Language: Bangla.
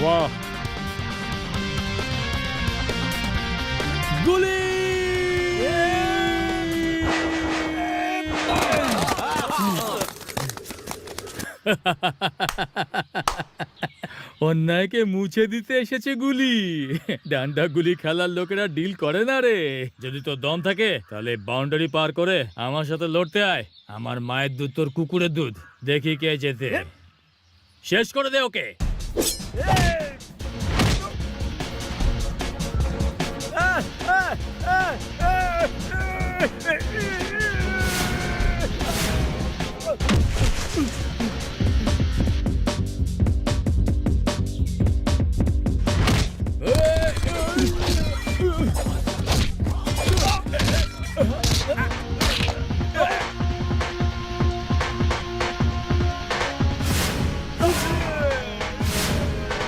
বাহ! গুলি! অন্যায়কে মুছে দিতে এসেছে গুলি। ডান্ডা গুলি খেলার লোকেরা ডিল করে না রে। যদি তোর দম থাকে তাহলে বাউন্ডারি পার করে আমার সাথে লড়তে আয়। আমার মায়ের দুধ তোর কুকুরের দুধ, দেখি কে জেতে। শেষ করে দে ওকে।